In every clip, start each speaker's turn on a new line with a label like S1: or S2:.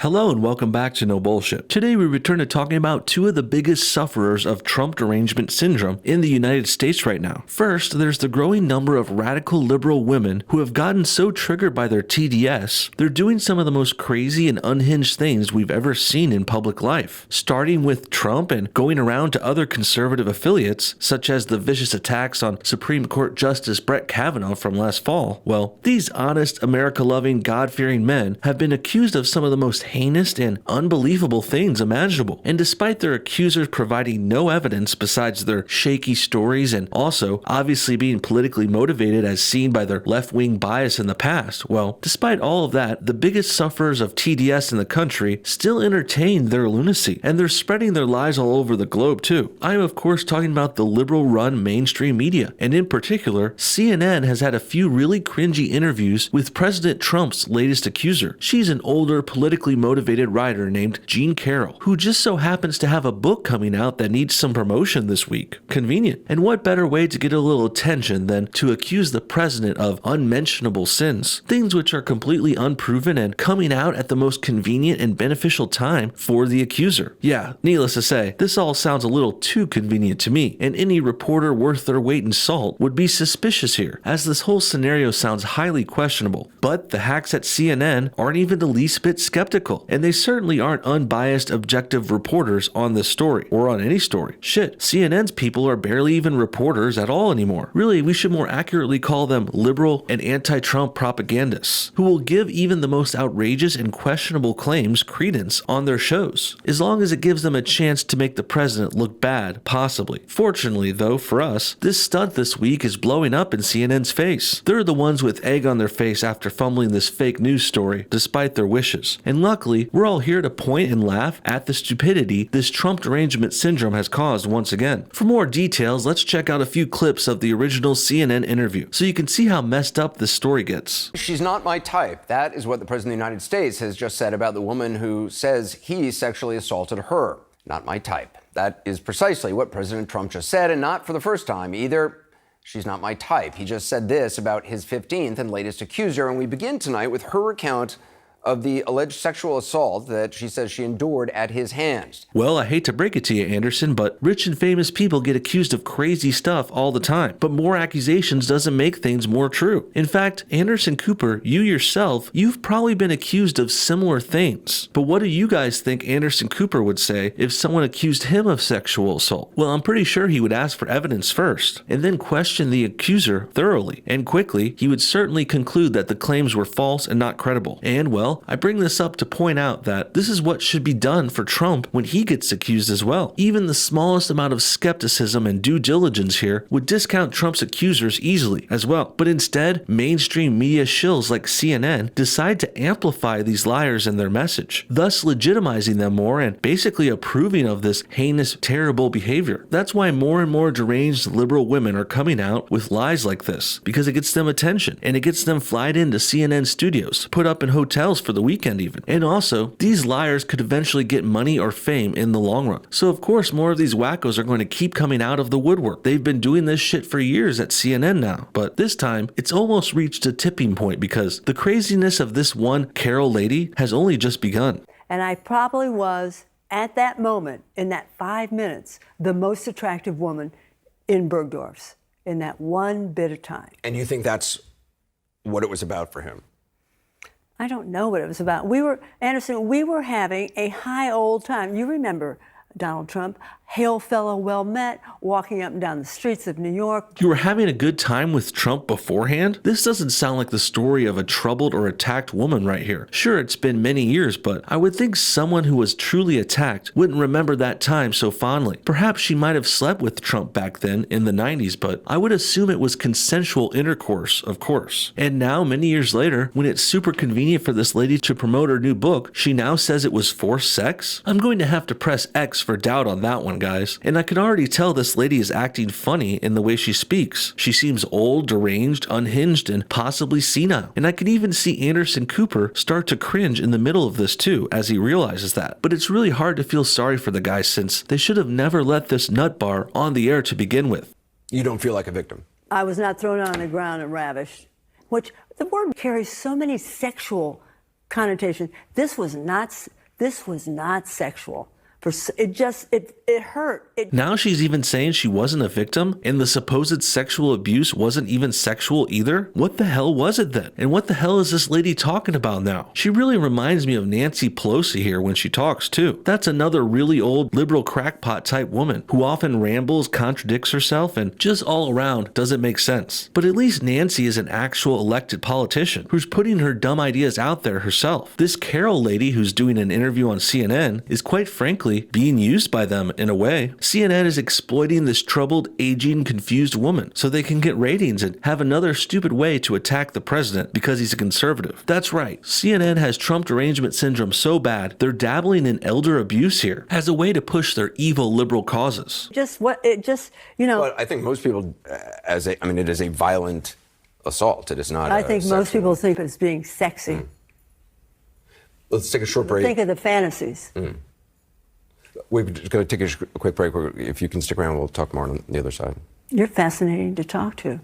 S1: Hello and welcome back to No Bullshit. Today we return to talking about two of the biggest sufferers of Trump derangement syndrome in the United States right now. First, there's the growing number of radical liberal women who have gotten so triggered by their TDS, they're doing some of the most crazy and unhinged things we've ever seen in public life. Starting with Trump and going around to other conservative affiliates, such as the vicious attacks on Supreme Court Justice Brett Kavanaugh from last fall. Well, these honest, America-loving, God-fearing men have been accused of some of the most heinous and unbelievable things imaginable. And despite their accusers providing no evidence besides their shaky stories and also obviously being politically motivated as seen by their left-wing bias in the past, well, despite all of that, the biggest sufferers of TDS in the country still entertain their lunacy, and they're spreading their lies all over the globe too. I am of course talking about the liberal-run mainstream media, and in particular, CNN has had a few really cringy interviews with President Trump's latest accuser. She's an older, politically motivated writer named Jean Carroll, who just so happens to have a book coming out that needs some promotion this week. Convenient. And what better way to get a little attention than to accuse the president of unmentionable sins, things which are completely unproven and coming out at the most convenient and beneficial time for the accuser. Yeah, needless to say, this all sounds a little too convenient to me, and any reporter worth their weight in salt would be suspicious here, as this whole scenario sounds highly questionable. But the hacks at CNN aren't even the least bit skeptical, and they certainly aren't unbiased, objective reporters on this story, or on any story. Shit, CNN's people are barely even reporters at all anymore. Really, we should more accurately call them liberal and anti-Trump propagandists, who will give even the most outrageous and questionable claims credence on their shows, as long as it gives them a chance to make the president look bad, possibly. Fortunately, though, for us, this stunt this week is blowing up in CNN's face. They're the ones with egg on their face after fumbling this fake news story, despite their wishes. And luckily, we're all here to point and laugh at the stupidity this Trump derangement syndrome has caused once again. For more details, let's check out a few clips of the original CNN interview, so you can see how messed up this story gets.
S2: She's not my type. That is what the President of the United States has just said about the woman who says he sexually assaulted her. Not my type. That is precisely what President Trump just said, and not for the first time either. She's not my type. He just said this about his 15th and latest accuser, and we begin tonight with her account of the alleged sexual assault that she says she endured at his hands.
S1: Well, I hate to break it to you, Anderson, but rich and famous people get accused of crazy stuff all the time. But more accusations doesn't make things more true. In fact, Anderson Cooper, you yourself, you've probably been accused of similar things. But what do you guys think Anderson Cooper would say if someone accused him of sexual assault? Well, I'm pretty sure he would ask for evidence first, and then question the accuser thoroughly. And quickly, he would certainly conclude that the claims were false and not credible. And, well, I bring this up to point out that this is what should be done for Trump when he gets accused as well. Even the smallest amount of skepticism and due diligence here would discount Trump's accusers easily as well. But instead, mainstream media shills like CNN decide to amplify these liars and their message, thus legitimizing them more and basically approving of this heinous, terrible behavior. That's why more and more deranged liberal women are coming out with lies like this, because it gets them attention and it gets them flied into CNN studios, put up in hotels for the weekend even. And also, these liars could eventually get money or fame in the long run. So of course, more of these wackos are going to keep coming out of the woodwork. They've been doing this shit for years at CNN now. But this time, it's almost reached a tipping point because the craziness of this one Carol lady has only just begun.
S3: And I probably was, at that moment, in that 5 minutes, the most attractive woman in Bergdorf's in that one bit of time.
S2: And you think that's what it was about for him?
S3: I don't know what it was about. Anderson, we were having a high old time. You remember Donald Trump, hail fellow, well met, walking up and down the streets of New York.
S1: You were having a good time with Trump beforehand? This doesn't sound like the story of a troubled or attacked woman right here. Sure, it's been many years, but I would think someone who was truly attacked wouldn't remember that time so fondly. Perhaps she might have slept with Trump back then in the 90s, but I would assume it was consensual intercourse, of course. And now, many years later, when it's super convenient for this lady to promote her new book, she now says it was forced sex? I'm going to have to press X for doubt on that one, guys. And I can already tell this lady is acting funny in the way she speaks. She seems old, deranged, unhinged, and possibly senile. And I can even see Anderson Cooper start to cringe in the middle of this too, as he realizes that. But it's really hard to feel sorry for the guy since they should have never let this nut bar on the air to begin with.
S2: You don't feel like a victim?
S3: I was not thrown on the ground and ravished, which the word carries so many sexual connotation. This was not sexual. It hurt.
S1: Now she's even saying she wasn't a victim and the supposed sexual abuse wasn't even sexual either? What the hell was it then? And what the hell is this lady talking about now? She really reminds me of Nancy Pelosi here when she talks too. That's another really old liberal crackpot type woman who often rambles, contradicts herself, and just all around doesn't make sense. But at least Nancy is an actual elected politician who's putting her dumb ideas out there herself. This Carol lady who's doing an interview on CNN is quite frankly being used by them in a way. CNN is exploiting this troubled, aging, confused woman so they can get ratings and have another stupid way to attack the president because he's a conservative. That's right. CNN has Trump derangement syndrome so bad, they're dabbling in elder abuse here as a way to push their evil liberal causes.
S2: But I think most people, it is a violent assault. It is not.
S3: I think most people think it's being sexy.
S2: Let's take a short break.
S3: Think of the fantasies.
S2: We're just going to take a quick break. If you can stick around, we'll talk more on the other side.
S3: You're fascinating to talk to.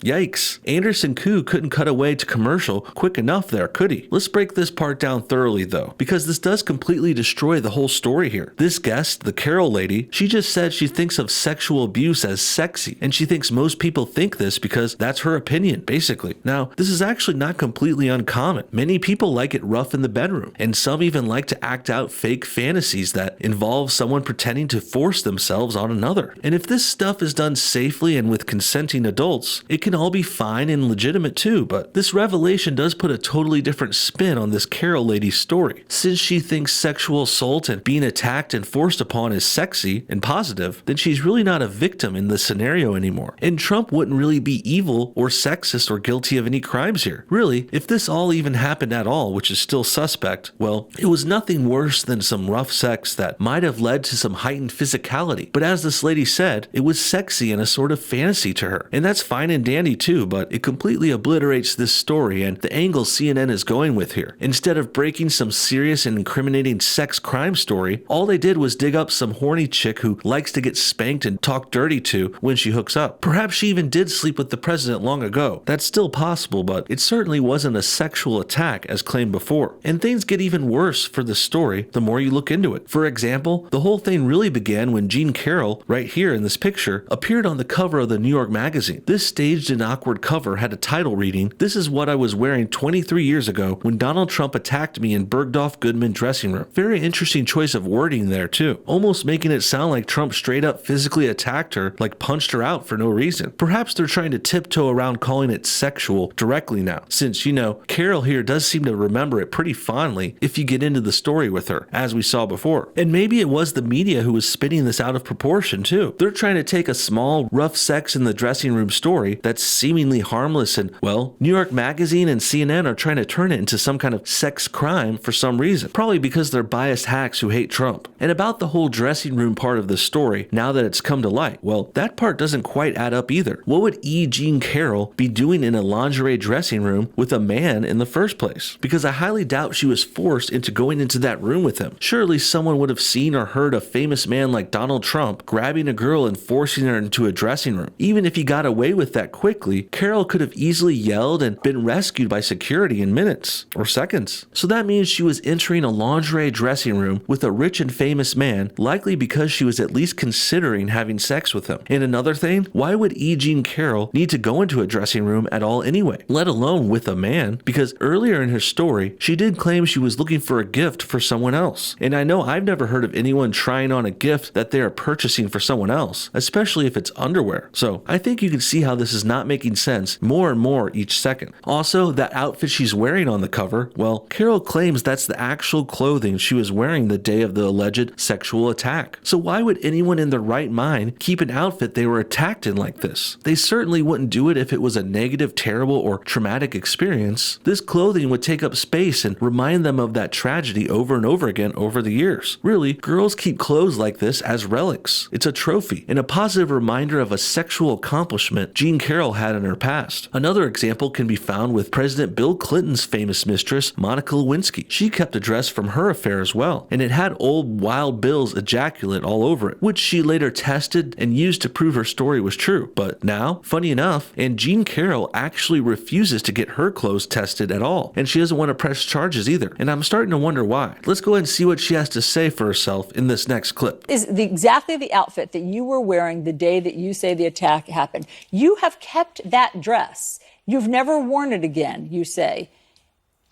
S1: Yikes. Anderson Koo couldn't cut away to commercial quick enough there, could he? Let's break this part down thoroughly though, because this does completely destroy the whole story here. This guest, the Carol lady, she just said she thinks of sexual abuse as sexy, and she thinks most people think this because that's her opinion, basically. Now, this is actually not completely uncommon. Many people like it rough in the bedroom, and some even like to act out fake fantasies that involve someone pretending to force themselves on another. And if this stuff is done safely and with consenting adults, it can all be fine and legitimate too, but this revelation does put a totally different spin on this Carol lady's story. Since she thinks sexual assault and being attacked and forced upon is sexy and positive, then she's really not a victim in this scenario anymore. And Trump wouldn't really be evil or sexist or guilty of any crimes here. Really, if this all even happened at all, which is still suspect, well, it was nothing worse than some rough sex that might have led to some heightened physicality. But as this lady said, it was sexy and a sort of fantasy to her. And that's fine and dandy too, but it completely obliterates this story and the angle CNN is going with here. Instead of breaking some serious and incriminating sex crime story, all they did was dig up some horny chick who likes to get spanked and talked dirty to when she hooks up. Perhaps she even did sleep with the president long ago. That's still possible, but it certainly wasn't a sexual attack as claimed before. And things get even worse for the story the more you look into it. For example, the whole thing really began when Jean Carroll, right here in this picture, appeared on the cover of the New York magazine. This staged an awkward cover had a title reading, "This is what I was wearing 23 years ago when Donald Trump attacked me in Bergdorf Goodman dressing room." Very interesting choice of wording there too, almost making it sound like Trump straight up physically attacked her, like punched her out for no reason. Perhaps they're trying to tiptoe around calling it sexual directly now, since, Carol here does seem to remember it pretty fondly if you get into the story with her, as we saw before. And maybe it was the media who was spinning this out of proportion too. They're trying to take a small, rough sex in the dressing room story that's seemingly harmless and, well, New York Magazine and CNN are trying to turn it into some kind of sex crime for some reason. Probably because they're biased hacks who hate Trump. And about the whole dressing room part of the story, now that it's come to light, well, that part doesn't quite add up either. What would Jean Carroll be doing in a lingerie dressing room with a man in the first place? Because I highly doubt she was forced into going into that room with him. Surely someone would have seen or heard a famous man like Donald Trump grabbing a girl and forcing her into a dressing room. Even if he got away with that quickly, Carol could have easily yelled and been rescued by security in minutes or seconds. So that means she was entering a lingerie dressing room with a rich and famous man, likely because she was at least considering having sex with him. And another thing, why would Jean Carroll need to go into a dressing room at all anyway, let alone with a man? Because earlier in her story, she did claim she was looking for a gift for someone else. And I know I've never heard of anyone trying on a gift that they are purchasing for someone else, especially if it's underwear. So I think you can see how this is not making sense more and more each second. Also, that outfit she's wearing on the cover, well, Carol claims that's the actual clothing she was wearing the day of the alleged sexual attack. So why would anyone in their right mind keep an outfit they were attacked in like this? They certainly wouldn't do it if it was a negative, terrible, or traumatic experience. This clothing would take up space and remind them of that tragedy over and over again over the years. Really, girls keep clothes like this as relics. It's a trophy and a positive reminder of a sexual accomplishment Jean Carroll Carol had in her past. Another example can be found with President Bill Clinton's famous mistress, Monica Lewinsky. She kept a dress from her affair as well, and it had old Wild Bill's ejaculate all over it, which she later tested and used to prove her story was true. But now, funny enough, and Jean Carroll actually refuses to get her clothes tested at all, and she doesn't want to press charges either, and I'm starting to wonder why. Let's go ahead and see what she has to say for herself in this next clip.
S4: Is exactly the outfit that you were wearing the day that you say the attack happened. You have kept that dress. You've never worn it again, you say.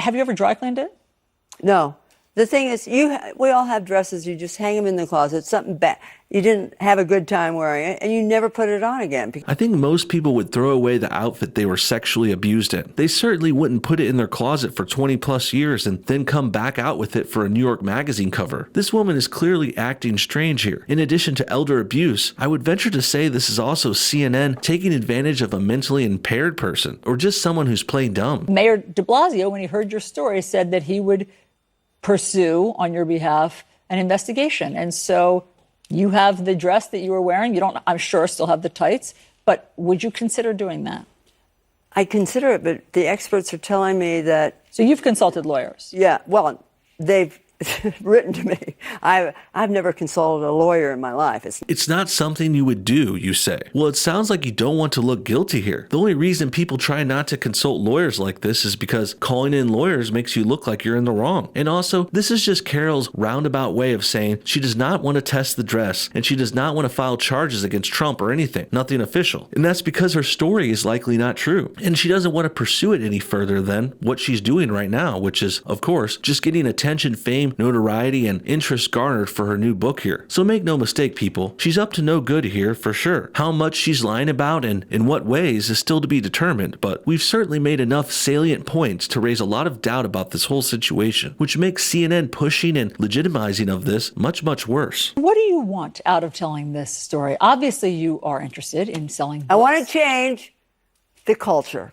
S4: Have you ever dry cleaned it?
S3: No. The thing is, we all have dresses. You just hang them in the closet. Something bad. You didn't have a good time wearing it, and you never put it on again.
S1: I think most people would throw away the outfit they were sexually abused in. They certainly wouldn't put it in their closet for 20 plus years and then come back out with it for a New York Magazine cover. This woman is clearly acting strange here. In addition to elder abuse, I would venture to say this is also CNN taking advantage of a mentally impaired person or just someone who's playing dumb.
S4: Mayor de Blasio, when he heard your story, said that he would pursue on your behalf an investigation. And so you have the dress that you were wearing. You don't, I'm sure, still have the tights, but would you consider doing that?
S3: I consider it, but the experts are telling me that...
S4: So you've consulted lawyers?
S3: Yeah, well, they've written to me. I've never consulted a lawyer in my life.
S1: It's not something you would do, you say. Well, it sounds like you don't want to look guilty here. The only reason people try not to consult lawyers like this is because calling in lawyers makes you look like you're in the wrong. And also, this is just Carol's roundabout way of saying she does not want to test the dress and she does not want to file charges against Trump or anything, nothing official. And that's because her story is likely not true. And she doesn't want to pursue it any further than what she's doing right now, which is, of course, just getting attention, fame, notoriety, and interest garnered for her new book here. So make no mistake, people, she's up to no good here for sure. How much she's lying about and in what ways is still to be determined, but we've certainly made enough salient points to raise a lot of doubt about this whole situation, which makes CNN pushing and legitimizing of this much, much worse.
S4: What do you want out of telling this story? Obviously, you are interested in selling books.
S3: I want to change the culture.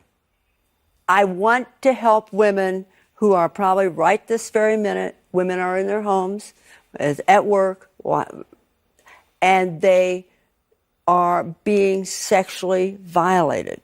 S3: I want to help women who are probably right this very minute. Women are in their homes, at work, and they are being sexually violated.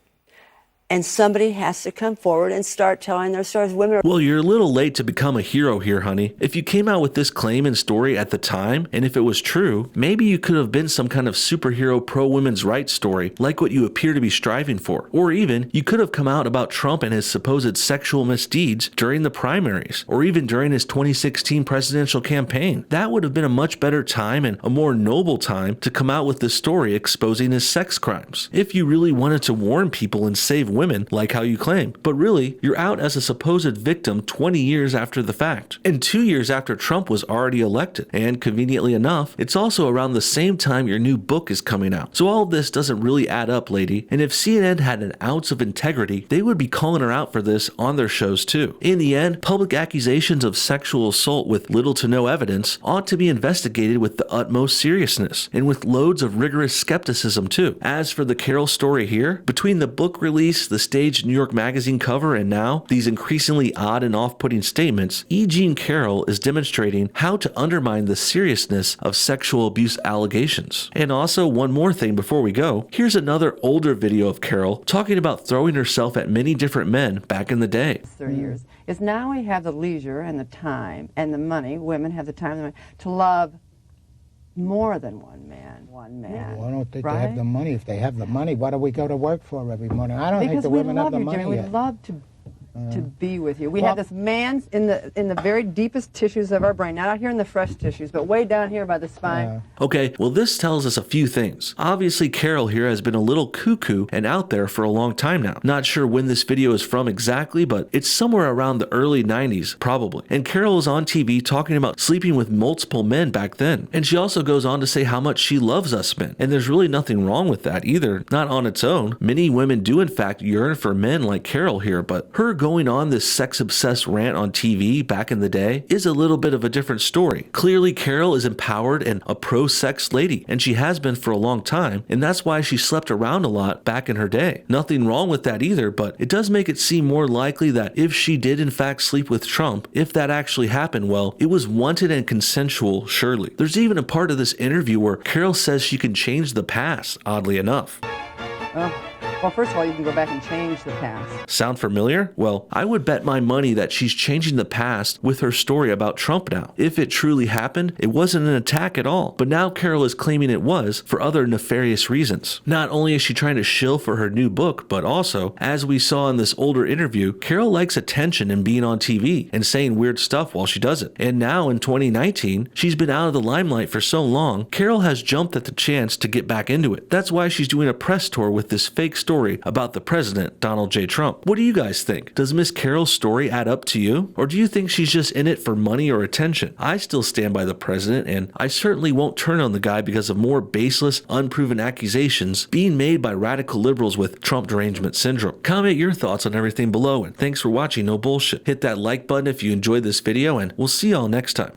S3: And somebody has to come forward and start telling their stories. Women are...
S1: Well, you're a little late to become a hero here, honey. If you came out with this claim and story at the time, and if it was true, maybe you could have been some kind of superhero pro-women's rights story, like what you appear to be striving for. Or even, you could have come out about Trump and his supposed sexual misdeeds during the primaries, or even during his 2016 presidential campaign. That would have been a much better time and a more noble time to come out with this story exposing his sex crimes. If you really wanted to warn people and save women like how you claim. But really, you're out as a supposed victim 20 years after the fact, and 2 years after Trump was already elected. And conveniently enough, it's also around the same time your new book is coming out. So all of this doesn't really add up, lady. And if CNN had an ounce of integrity, they would be calling her out for this on their shows too. In the end, public accusations of sexual assault with little to no evidence ought to be investigated with the utmost seriousness, and with loads of rigorous skepticism too. As for the Carol story here, between the book release, the staged New York Magazine cover, and now these increasingly odd and off-putting statements, E. Jean Carroll is demonstrating how to undermine the seriousness of sexual abuse allegations. And also, one more thing before we go, here's another older video of Carroll talking about throwing herself at many different men back in the day.
S5: 30 years is now we have the leisure and the time and the money, women have the time and the money, to love more than one man.
S6: Well, I don't think they have the money. If they have the money, what do we go to work for every morning? I don't think the women have the money
S5: Jimmy,
S6: yet.
S5: we love to be with you. We have this man's in the very deepest tissues of our brain, not out here in the fresh tissues, but way down here by the spine.
S1: Okay, well this tells us a few things. Obviously Carol here has been a little cuckoo and out there for a long time now. Not sure when this video is from exactly, but it's somewhere around the early 90s, probably. And Carol is on TV talking about sleeping with multiple men back then. And she also goes on to say how much she loves us men. And there's really nothing wrong with that either, not on its own. Many women do in fact yearn for men like Carol here, but her going on this sex-obsessed rant on TV back in the day is a little bit of a different story. Clearly, Carol is empowered and a pro-sex lady, and she has been for a long time, and that's why she slept around a lot back in her day. Nothing wrong with that either, but it does make it seem more likely that if she did in fact sleep with Trump, if that actually happened, well, it was wanted and consensual, surely. There's even a part of this interview where Carol says she can change the past, oddly enough.
S5: Oh. Well, first of all, you can go back and change the past.
S1: Sound familiar? Well, I would bet my money that she's changing the past with her story about Trump now. If it truly happened, it wasn't an attack at all. But now Carol is claiming it was for other nefarious reasons. Not only is she trying to shill for her new book, but also, as we saw in this older interview, Carol likes attention and being on TV and saying weird stuff while she does it. And now in 2019, she's been out of the limelight for so long, Carol has jumped at the chance to get back into it. That's why she's doing a press tour with this fake story about the president, Donald J. Trump. What do you guys think? Does Miss Carol's story add up to you? Or do you think she's just in it for money or attention? I still stand by the president, and I certainly won't turn on the guy because of more baseless, unproven accusations being made by radical liberals with Trump derangement syndrome. Comment your thoughts on everything below, and thanks for watching No Bullshit. Hit that like button if you enjoyed this video, and we'll see y'all next time.